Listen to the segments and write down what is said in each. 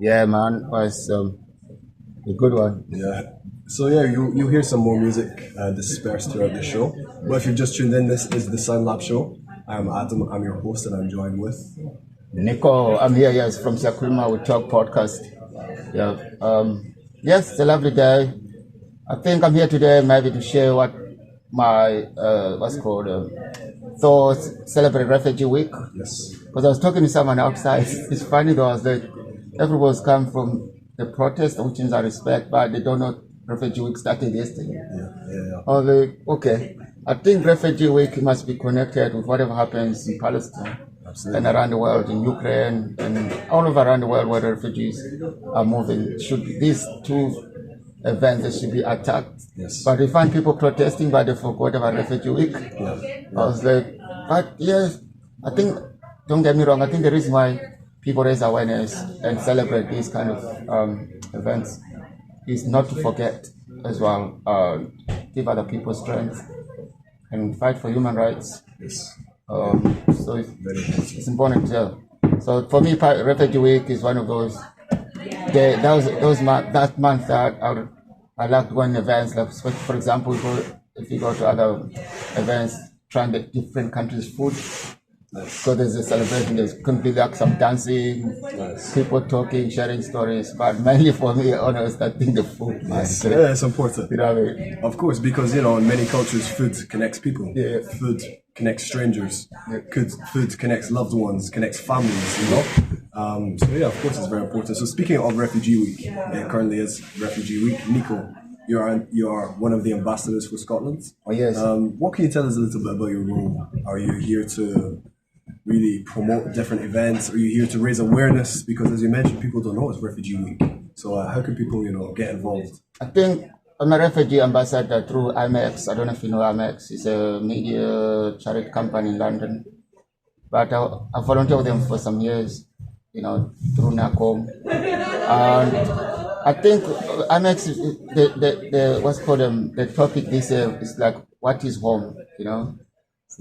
Yeah, man, was a good one. Yeah. So yeah, you hear some more music dispersed throughout the show. But if you've just tuned in, this is the Sun Lab Show. I'm Adam. I'm your host, and I'm joined with. Nico, I'm here, yes, from Sakurima We Talk podcast. Yeah. Yes, it's a lovely day. I think I'm here today maybe to share what my, what's called, thoughts, celebrate Refugee Week. Yes. Because I was talking to someone outside. It's funny though, I was like, everyone's come from the protest, which is I respect, but they don't know Refugee Week started yesterday. Yeah. I was like, okay. I think Refugee Week must be connected with whatever happens in Palestine. Absolutely. And around the world, in Ukraine and all over around the world where the refugees are moving. Should these two events they should be attacked? Yes. But we find people protesting, but they forgot about Refugee Week. Yeah. I was like, but yes, I think, don't get me wrong, I think the reason why people raise awareness and celebrate these kind of events is not to forget as well, give other people strength and fight for human rights. Yes. So it's important to tell. So for me, Refugee Week is one of those. That month that I like going events. Like for example, if you go to other events, trying the different countries' food. So there's a celebration. There's completely like some dancing, people talking, sharing stories. But mainly for me, honest, I think the food. Yes. Yeah, it's important. You know what I mean? Of course, because in many cultures, food connects people. Yeah. Food connects strangers. Food connects loved ones, connects families. So yeah, of course, it's very important. So speaking of Refugee Week, it currently is Refugee Week. Nico, you are one of the ambassadors for Scotland. Oh yes. What can you tell us a little bit about your role? Are you here to really promote different events? Are you here to raise awareness? Because as you mentioned, people don't know it's Refugee Week. So how can people, get involved? I think I'm a refugee ambassador through IMEX. I don't know if you know IMEX. It's a media charity company in London. But I volunteered with them for some years, through NACOM. And I think IMEX, the what's called the topic this year is like, what is home?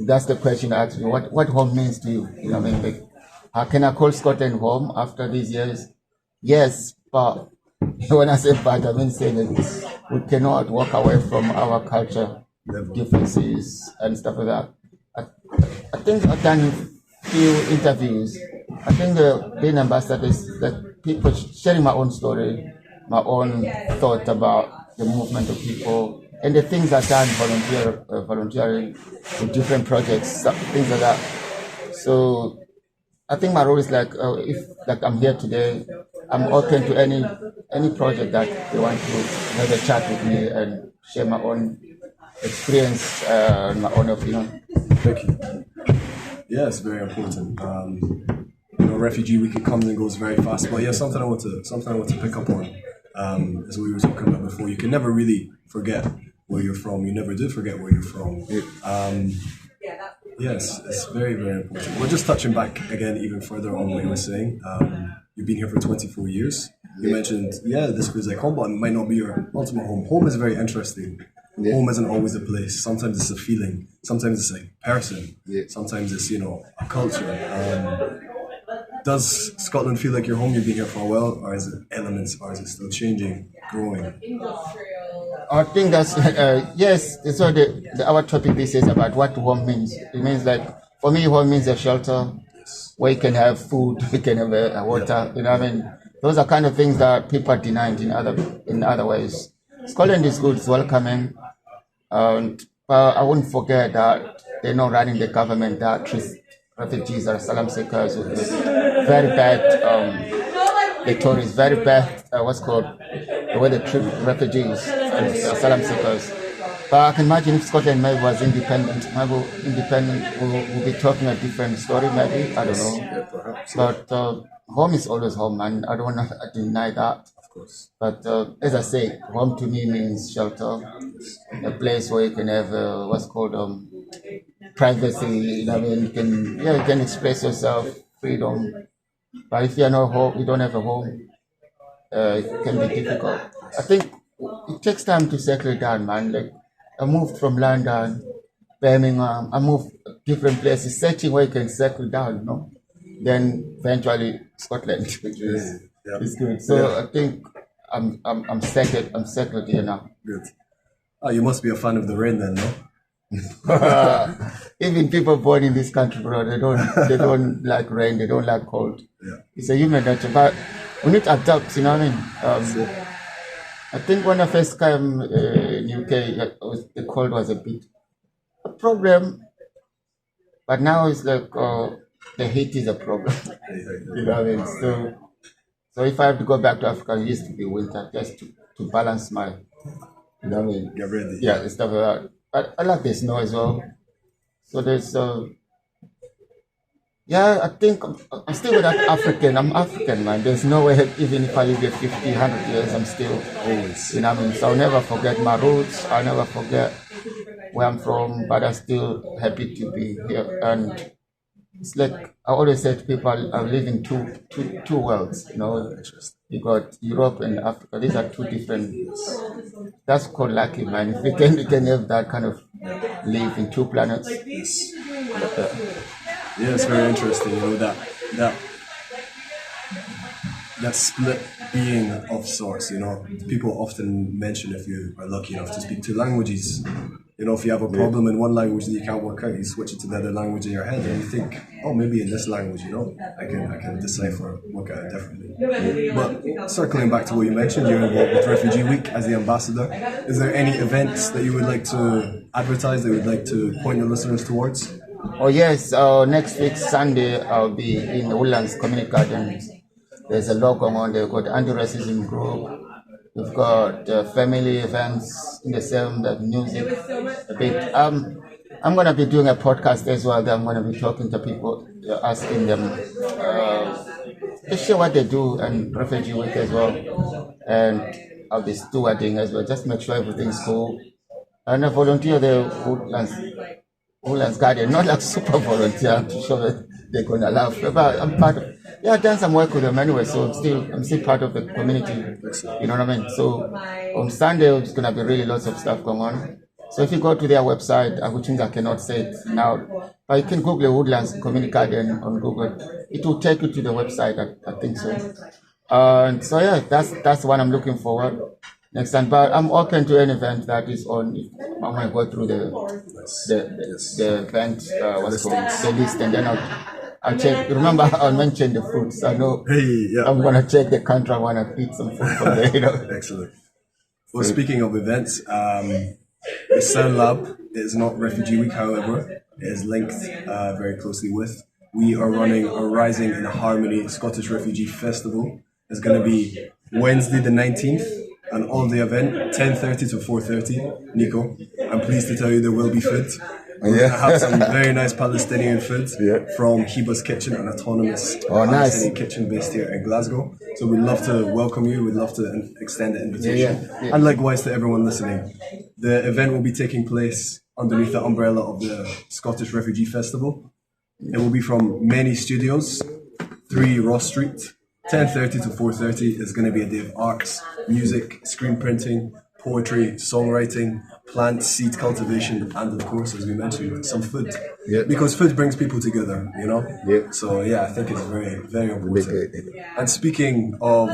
That's the question I asked me. What home means to you? You know what I mean? Like, how can I call Scotland home after these years? Yes, but when I say but, I mean saying that we cannot walk away from our culture differences and stuff like that. I think I've done a few interviews. I think being ambassador is like people sharing my own story, my own thought about the movement of people and the things I've done volunteering with different projects, things like that. So I think my role is like, if like I'm here today, I'm open to any project that they want to have a chat with me and share my own experience and my own opinion. Thank you. Yeah, it's very important. Refugee Week, it comes and goes very fast. But yeah, something I want to pick up on, as we were talking about before. You can never really forget where you're from. You never did forget where you're from. Yes, it's very, very important. We're just touching back again even further on what you were saying. You've been here for 24 years. You mentioned, this feels like home, but it might not be your ultimate home. Home is very interesting. Yeah. Home isn't always a place. Sometimes it's a feeling. Sometimes it's a person. Yeah. Sometimes it's, a culture. Does Scotland feel like your home? You've been here for a while, or is it elements, or is it still changing, growing? I think that's, yes, so our topic this is about what home means. It means like, for me, home means a shelter where you can have food, you can have a water, you know what I mean? Those are kind of things that people are denied in other ways. Scotland is good, it's welcoming, but I wouldn't forget that they're not running the government that treats refugees or asylum seekers with very bad, the Tories, very bad, the way they treat refugees and asylum seekers. But I can imagine if Scotland maybe was independent, we'll be talking a different story maybe, I don't know. Yeah, perhaps. But home is always home, and I don't want to deny that. Of course. But as I say, home to me means shelter, a place where you can have privacy. You can express yourself, freedom. But if you're not home, you don't have a home, it can be difficult. I think it takes time to settle down, man. Like I moved from London, Birmingham, I moved different places, searching where you can settle down, Then eventually Scotland, which is Yeah. It's good. So I think I'm settled. I'm settled here now. Good. Oh, you must be a fan of the rain then, no? Even people born in this country, bro, they don't like rain. They don't like cold. Yeah. It's a human nature, but we need to adapt. You know what I mean? I think when I first came in UK, the cold was a bit a problem, but now it's like the heat is a problem. You know what I mean? So if I have to go back to Africa, it used to be winter just to balance my, you know what I mean? Get ready. Yeah, stuff like that. But I like the snow as well. So there's yeah, I think I'm still with African. I'm African, man. There's no way, even if I live here 50, 100 years, I'm still Always. you know what I mean? So I'll never forget my roots. I'll never forget where I'm from, but I'm still happy to be here. And it's like I always say to people, I live in two worlds. You know, you got Europe and Africa. These are two different. That's called lucky, man. If we can have that kind of live in two planets. Yeah, it's very interesting, you know, that that split being of sorts, you know. People often mention if you are lucky enough to speak two languages. You know, if you have a problem in one language that you can't work out, you switch it to the other language in your head and you think, oh, maybe in this language, you know, I can decipher, work out differently. But circling back to what you mentioned, you're involved with Refugee Week as the ambassador. Is there any events that you would like to advertise, that you would like to point your listeners towards? Oh yes, next week Sunday I'll be in the Woodlands Community Garden. There's a lot going on there called anti-racism group. We've got family events in the same, that music a bit. I'm gonna be doing a podcast as well. That I'm gonna be talking to people, asking them to share what they do, and Refugee Week as well. And I'll be stewarding as well. Just make sure everything's cool. And I volunteer the Woodlands Garden, not like super volunteer. I'm sure that they're gonna laugh, but I'm part of. Yeah, I've done some work with them anyway, so I'm still part of the community. You know what I mean? So on Sunday there's gonna be really lots of stuff going on. So if you go to their website, which means I cannot say it now, but you can Google Woodlands Community Garden on Google. It will take you to the website. I think so. And so yeah, that's what I'm looking forward next time. But I'm open to any event that is on. If I want to go through the event, what's called the list, and then I'll check. Remember, I'll mention the fruits. I know. Hey, yeah. I'm gonna check the country. I wanna eat some food from there. You know. Excellent. Well, speaking of events, the Sound Lab is not Refugee Week, however, it is linked very closely with. We are running a Rising in Harmony Scottish Refugee Festival. It's going to be Wednesday the 19th, and all the event 10:30 to 4:30. Nico, I'm pleased to tell you there will be food. We're going to have some very nice Palestinian food from Hiba's Kitchen, an autonomous Palestinian kitchen based here in Glasgow. So we'd love to welcome you. We'd love to extend the invitation. And likewise to everyone listening. The event will be taking place underneath the umbrella of the Scottish Refugee Festival. It will be from many studios, 3 Ross Street. 10:30 to 4:30 is going to be a day of arts, music, screen printing, poetry, songwriting, plant seed cultivation, and of course, as we mentioned, some food. Because food brings people together, you know? So yeah, I think it's very, very important. And speaking of